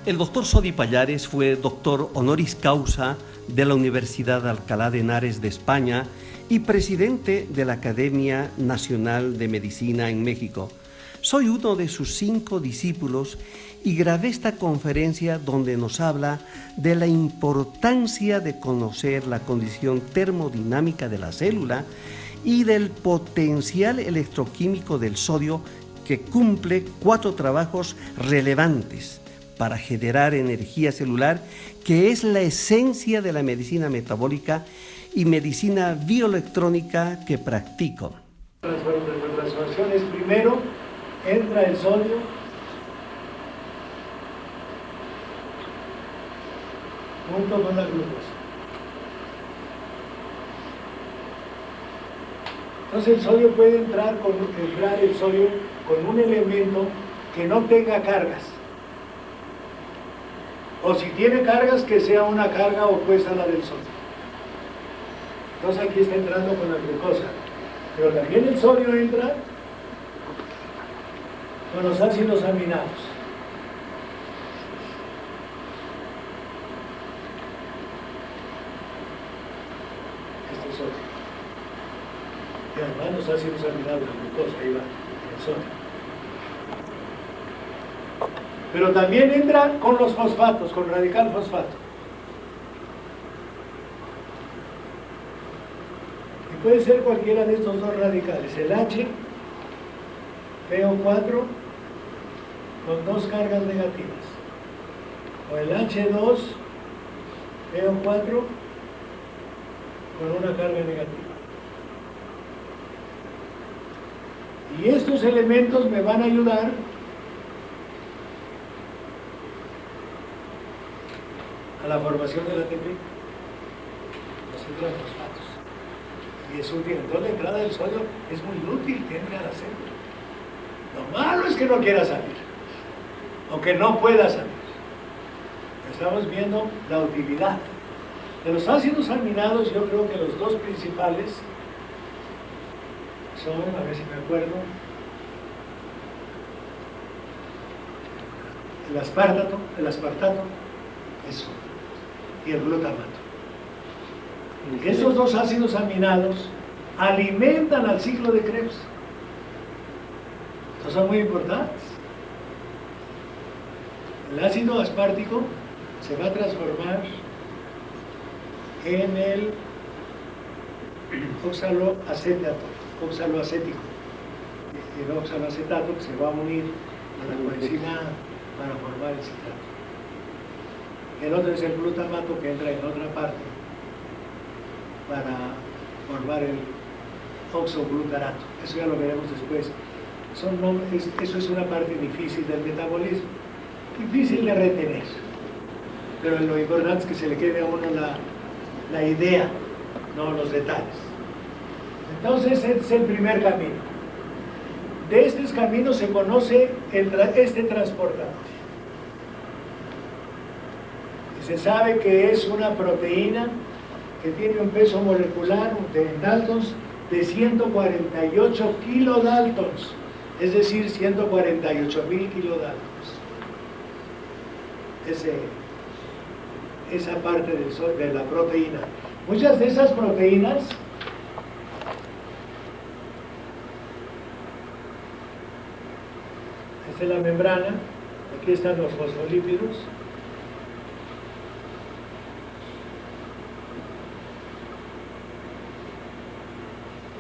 El doctor Sodi Pallares fue doctor honoris causa de la Universidad de Alcalá de Henares de España y presidente de la Academia Nacional de Medicina en México. Soy uno de sus 5 discípulos y grabé esta conferencia donde nos habla de la importancia de conocer la condición termodinámica de la célula y del potencial electroquímico del sodio, que cumple 4 trabajos relevantes para generar energía celular, que es la esencia de la medicina metabólica y medicina bioelectrónica que practico. Las transformaciones, primero entra el sodio junto con la glucosa. Entonces el sodio puede entrar el sodio con un elemento que no tenga cargas. O si tiene cargas, que sea una carga opuesta a la del sodio. Entonces aquí está entrando con la glucosa. Pero también el sodio entra con los ácidos aminados. Este es sodio. Y además los ácidos aminados, la glucosa, ahí va, el sodio. Pero también entra con los fosfatos, con radical fosfato. Y puede ser cualquiera de estos 2 radicales, el H, PO4, con 2 cargas negativas, o el H2, PO4, con una carga negativa. Y estos elementos me van a ayudar a la formación de la ATP, los fosfatos. Y es útil. Entonces la entrada del sodio es muy útil que entre a la célula. Lo malo es que no quiera salir, o que no pueda salir. Estamos viendo la utilidad. De los ácidos aminados, yo creo que los 2 principales son, a ver si me acuerdo, el aspartato, eso, y el glutamato. Esos 2 ácidos aminados alimentan al ciclo de Krebs. Estos son muy importantes. El ácido aspartico se va a transformar en el oxaloacético, el oxaloacetato, que se va a unir a la coenzima para formar el citrato. El otro es el glutamato, que entra en otra parte para formar el oxoglutarato. Eso ya lo veremos después. Eso es una parte difícil del metabolismo, difícil de retener, pero lo importante es que se le quede a uno la idea, no los detalles. Entonces este es el primer camino. De estos caminos se conoce este transportador. Y se sabe que es una proteína que tiene un peso molecular de Daltons de 148 kilodaltons, es decir, 148.000 kilodaltons. Esa parte de la proteína. Muchas de esas proteínas esta es la membrana, aquí están los fosfolípidos.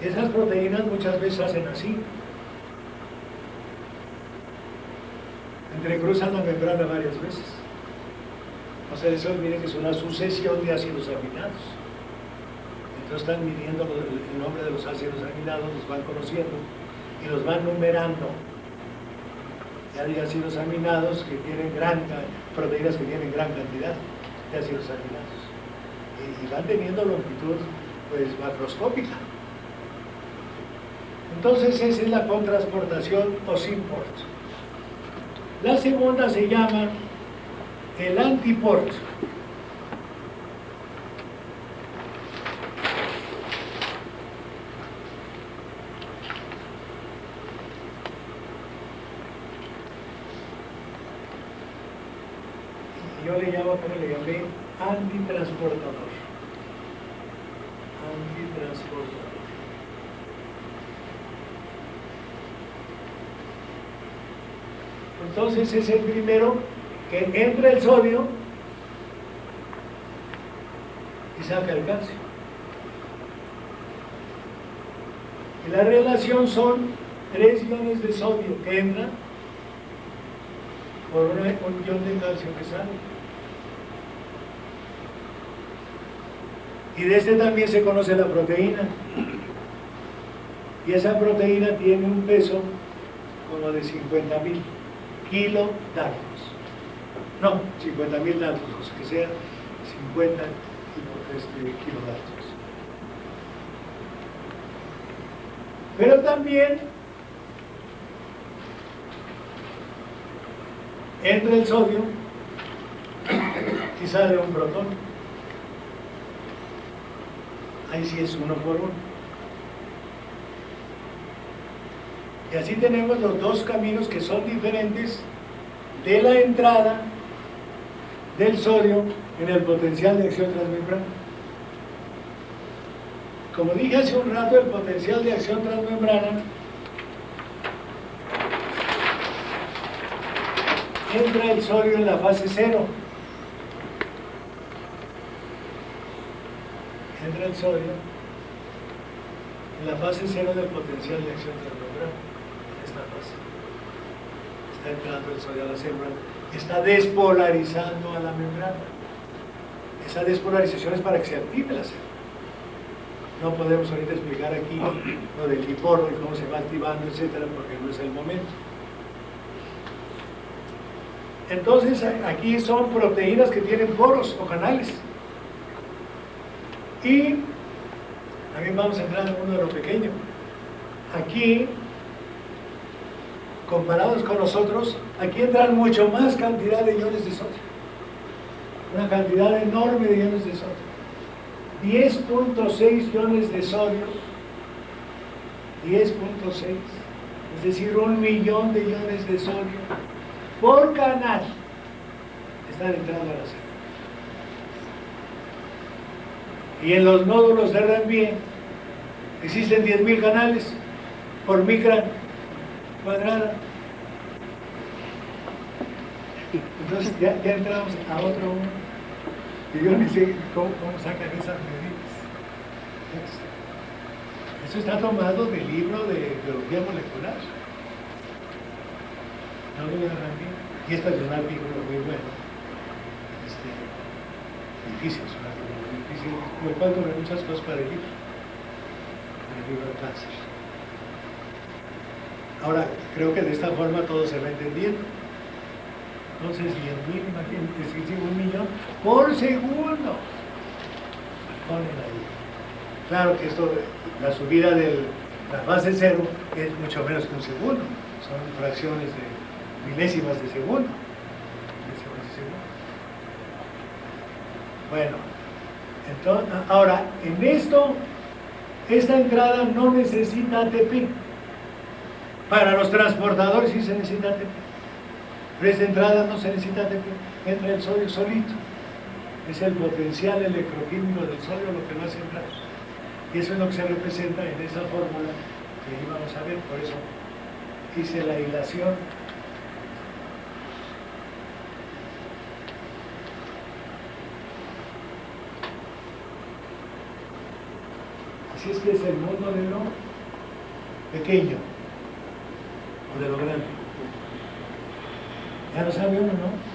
Esas proteínas muchas veces hacen así. Entrecruzan la membrana varias veces. O sea, eso miren que es una sucesión de ácidos aminados. Entonces están midiendo el nombre de los ácidos aminados, los van conociendo y los van numerando. Y hay ácidos aminados que tienen proteínas que tienen gran cantidad de ácidos aminados. Y van teniendo longitud pues macroscópica. Entonces esa es la contrasportación o simport. La segunda se llama el antiport. yo le llamo, como le llamé, antitransportador. Antitransportador. Entonces es el primero que entra el sodio y saca el calcio. Y la relación son 3 iones de sodio que entran por un ion de calcio que sale. Y de este también se conoce la proteína. Y esa proteína tiene un peso como de 50.000 kilodaltos. No, 50.000 daltos, que sea 50 kilodaltos. Pero también entra el sodio y sale un protón. Ahí sí es 1 por 1. Y así tenemos los dos caminos que son diferentes de la entrada del sodio en el potencial de acción transmembrana. Como dije hace un rato, el potencial de acción transmembrana entra el sodio en la fase 0. Entra el sodio en la fase 0 del potencial de acción transmembrana. En esta fase está entrando el sodio a la célula, está despolarizando a la membrana. Esa despolarización es para que se active la célula. No podemos ahorita explicar aquí lo del liporno y cómo se va activando, etcétera, porque no es el momento. Entonces, aquí son proteínas que tienen poros o canales. Y también vamos a entrar en uno de lo pequeño. Aquí, comparados con nosotros, aquí entran mucho más cantidad de iones de sodio. Una cantidad enorme de iones de sodio. 10.6 iones de sodio, 10.6, es decir, 1.000.000 de iones de sodio por canal están entrando a la célula. Y en los nódulos de Ranvier existen 10.000 canales por micra cuadrada. Entonces ya entramos a otro uno. Y yo ni sé cómo sacan esas medidas. Eso está tomado del libro de biología molecular. No lo voy a Ranvier. Y esta es un artículo muy bueno. Difícil, es un artículo muy difícil, con el cual tomé muchas cosas para el libro del cáncer. Ahora, creo que de esta forma todo se va entendiendo. Entonces, 10.000, imagínate, es decir, 1.000.000 por segundo. Ponen ahí. Claro que esto, la subida de la fase 0 es mucho menos que un segundo. Son fracciones de milésimas de segundo. Bueno, entonces, ahora, en esto, esta entrada no necesita ATP. Para los transportadores sí se necesita ATP. Pero esta entrada no se necesita ATP, entra el sodio solito. Es el potencial electroquímico del sodio lo que lo hace entrar. Y eso es lo que se representa en esa fórmula que íbamos a ver, por eso hice la hilación. Así es que es el mundo de lo pequeño o de lo grande. Ya lo sabe uno, ¿no?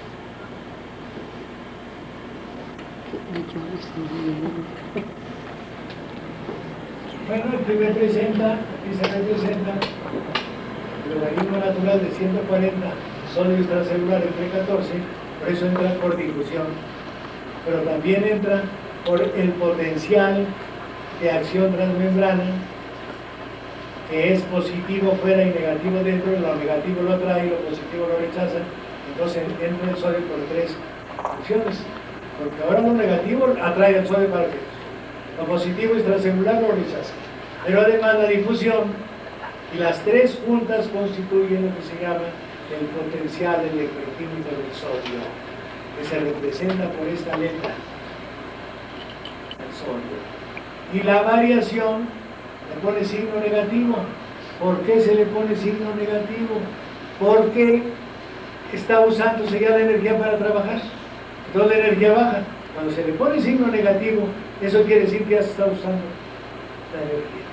Bueno, aquí se representa el logaritmo natural de 140 sodio extracelular entre 14, por eso entra por difusión, pero también entra por el potencial de acción transmembrana, que es positivo fuera y negativo dentro, lo negativo lo atrae y lo positivo lo rechaza. Entonces entra el sodio por 3 acciones, porque ahora lo negativo atrae el sodio para que lo positivo extracelular lo rechaza. Pero además la difusión y las 3 juntas constituyen lo que se llama el potencial electroquímico del sodio. que se representa por esta letra, el sodio. Y la variación le pone signo negativo. ¿Por qué se le pone signo negativo? Porque está usándose ya la energía para trabajar. Entonces la energía baja. Cuando se le pone signo negativo, eso quiere decir que ya se está usando la energía.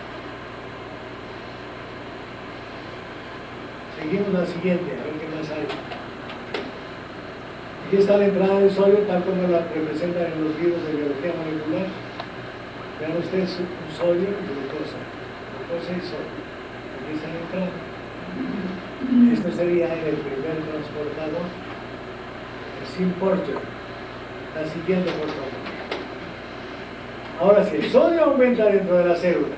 Seguimos la siguiente, a ver qué más hay. Aquí está la entrada del sodio, tal como la representan en los libros de biología molecular. Vean ustedes un sodio y glucosa. Glucosa y sodio. Aquí está la entrada. Esto sería el primer transportador. El spin Porter. La siguiente, por favor. Ahora, si el sodio aumenta dentro de la célula,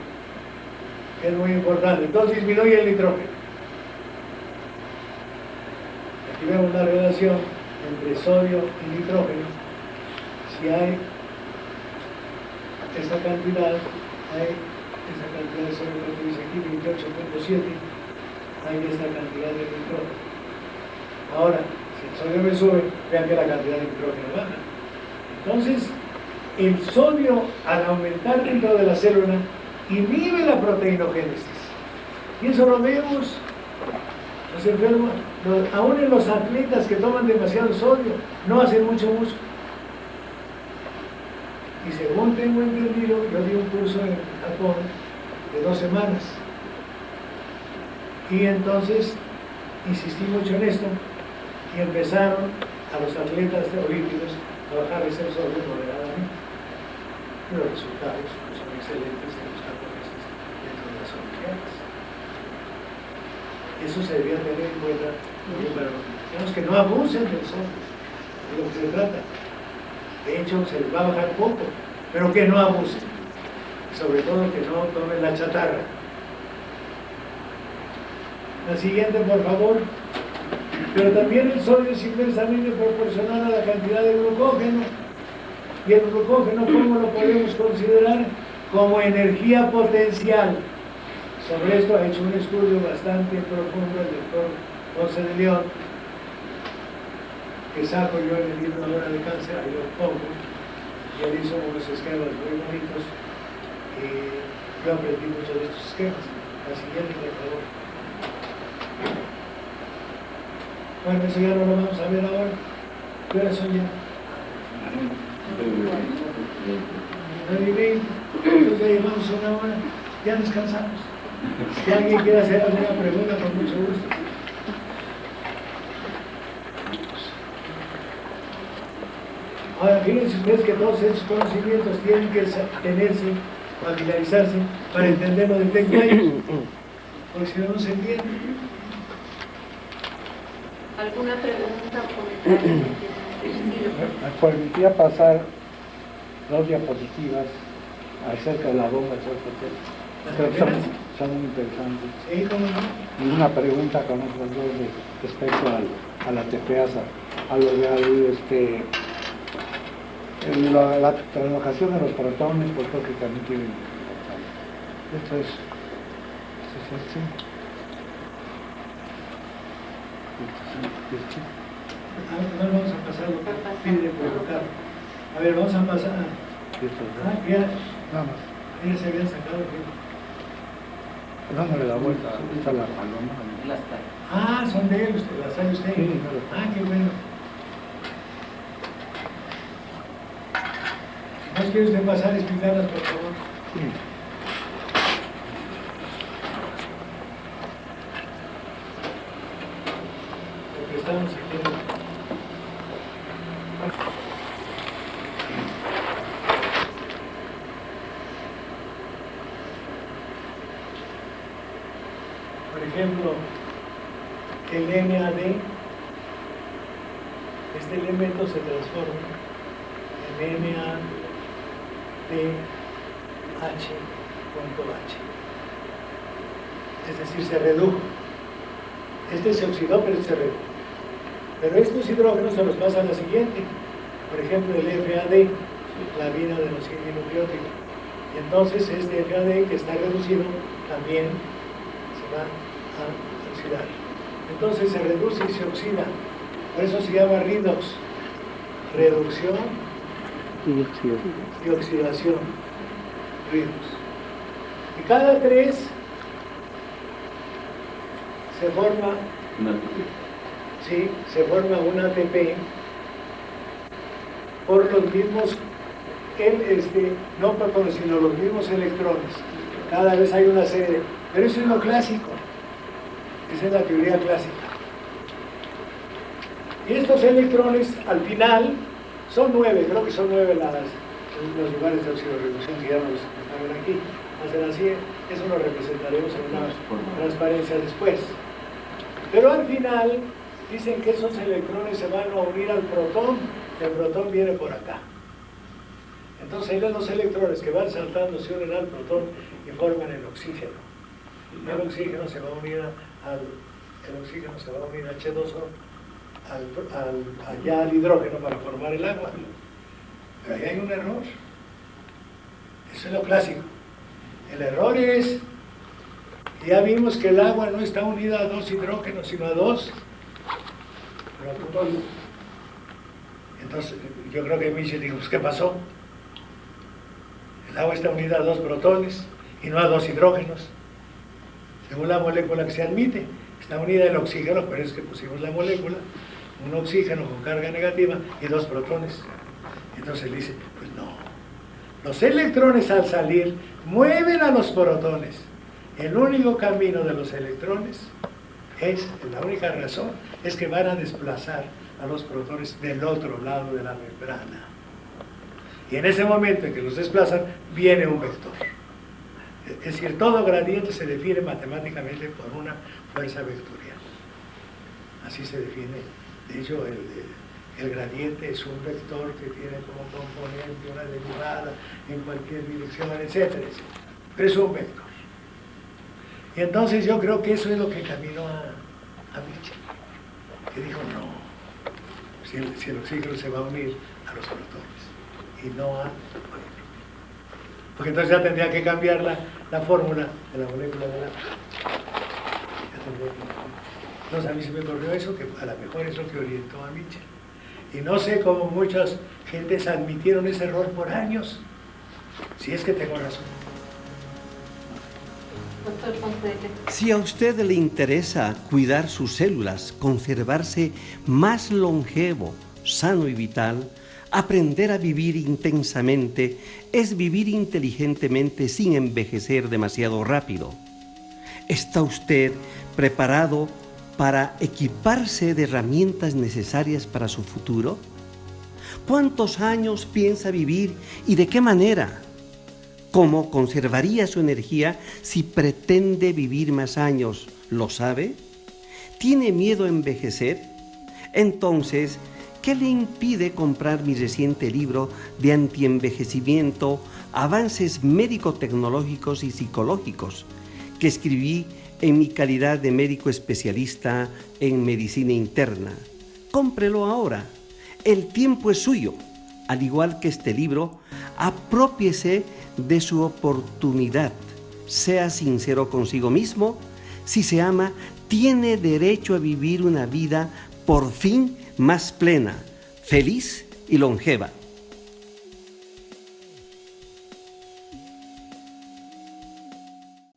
que es muy importante, entonces disminuye el nitrógeno. Aquí vemos la relación entre sodio y nitrógeno. Si hay esta cantidad de sodio que dice aquí, 28.7, hay esta cantidad de nitrógeno. Ahora, si el sodio me sube, vean que la cantidad de nitrógeno baja. Entonces, el sodio, al aumentar dentro de la célula, inhibe la proteinogénesis. Y eso lo vemos, los enfermos, aún en los atletas que toman demasiado sodio, no hacen mucho músculo. Y según tengo entendido, yo di un curso en Japón de 2 semanas. Y entonces insistí mucho en esto y empezaron a los atletas olímpicos a bajarles el sodio moderadamente. Y los resultados son excelentes en los japoneses dentro de las Olimpiadas. Eso se debía tener en cuenta, pero digamos que no abusen del sodio, de lo que se trata. De hecho, se les va a bajar poco, pero que no abusen. Sobre todo que no tomen la chatarra. La siguiente, por favor. Pero también el sodio es inversamente proporcional a la cantidad de glucógeno. Y el glucógeno, ¿cómo lo podemos considerar? Como energía potencial. Sobre esto ha hecho un estudio bastante profundo el doctor José de León, que saco yo en el libro Hora de Cáncer, ahí lo pongo, y él hizo unos esquemas muy bonitos, y yo aprendí mucho de estos esquemas. La siguiente, por favor. Bueno, eso ya no lo vamos a ver ahora. ¿Qué hora son ya? 9:20. Entonces ya llevamos 1 hora. Ya descansamos. Si alguien quiere hacer alguna pregunta, con mucho gusto. Ahora, fíjense ustedes que todos esos conocimientos tienen que tenerse, familiarizarse, para entender lo del Tecnay, porque si no, no se entiende. ¿Alguna pregunta o comentario? Me permitía pasar 2 diapositivas acerca de la bomba de son muy interesantes. Sí, ¿cómo no? Y una pregunta con otros 2 respecto a la TPASA, a lo de la traslación de los protones, pues creo que también tiene importancia. Esto es este. A ver, vamos a pasarlo. Pide por acá. A ver, vamos a pasar. Ya, Nada más. ya se habían sacado. Dándole la vuelta, está la paloma. Ah, son de él, usted, las sabe usted. Sí, Ah, qué bueno. ¿Nos quiere usted pasar a explicarlas, por favor? Sí. Porque estamos aquí. Por ejemplo, el NAD, este elemento se transforma en NADH.H. Es decir, se redujo. Este se oxidó, pero se redujo. Pero estos hidrógenos se los pasa a la siguiente. Por ejemplo, el FAD, la vida de los nucleótidos. Y entonces este FAD que está reducido también se va a oxidar. Entonces se reduce y se oxida. Por eso se llama redox. reducción Y y oxidación, redox. Y cada 3 se forma un ATP por los mismos, no protones, sino los mismos electrones. Cada vez hay una serie, pero eso es lo clásico, esa es la teoría clásica. Y estos electrones, al final, son 9, creo que son 9 los lugares de oxidorreducción que ya nos están aquí. Va a ser así, eso lo representaremos en una transparencia después. Pero al final, dicen que esos electrones se van a unir al protón, el protón viene por acá. Entonces ahí los electrones que van saltando se unen al protón y forman el oxígeno. El oxígeno se va a unir H2O allá al hidrógeno para formar el agua. Pero ahí hay un error. Eso es lo clásico. El error es, ya vimos que el agua no está unida a 2 hidrógenos, sino a 2 protones. Entonces, yo creo que Michel dijo, pues, ¿qué pasó? El agua está unida a 2 protones y no a 2 hidrógenos. Según la molécula que se admite, está unida el oxígeno, pero es que pusimos la molécula, un oxígeno con carga negativa y 2 protones. Entonces él dice, pues no. Los electrones al salir mueven a los protones. El único camino de los electrones la única razón, es que van a desplazar a los protones del otro lado de la membrana. Y en ese momento en que los desplazan, viene un vector. Es decir, todo gradiente se define matemáticamente por una fuerza vectorial. Así se define. De hecho, el gradiente es un vector que tiene como componente una derivada en cualquier dirección, etcétera, etcétera. Pero es un vector. Y entonces yo creo que eso es lo que caminó a Michel, que dijo, no, si el oxígeno se va a unir a los protones y no a... Porque entonces ya tendría que cambiar la fórmula de la molécula del agua. Entonces a mí se me ocurrió eso, que a lo mejor es lo que orientó a Michel. Y no sé cómo muchas gentes admitieron ese error por años, si es que tengo razón. Doctor Fonseca. Si a usted le interesa cuidar sus células, conservarse más longevo, sano y vital, aprender a vivir intensamente es vivir inteligentemente sin envejecer demasiado rápido. ¿Está usted preparado para equiparse de herramientas necesarias para su futuro? ¿Cuántos años piensa vivir y de qué manera? ¿Cómo conservaría su energía si pretende vivir más años? ¿Lo sabe? ¿Tiene miedo a envejecer? Entonces, ¿qué le impide comprar mi reciente libro de antienvejecimiento, avances médico-tecnológicos y psicológicos, que escribí en mi calidad de médico especialista en medicina interna? Cómprelo ahora. El tiempo es suyo. Al igual que este libro, aprópiese de su oportunidad. Sea sincero consigo mismo. Si se ama, tiene derecho a vivir una vida por fin más plena, feliz y longeva.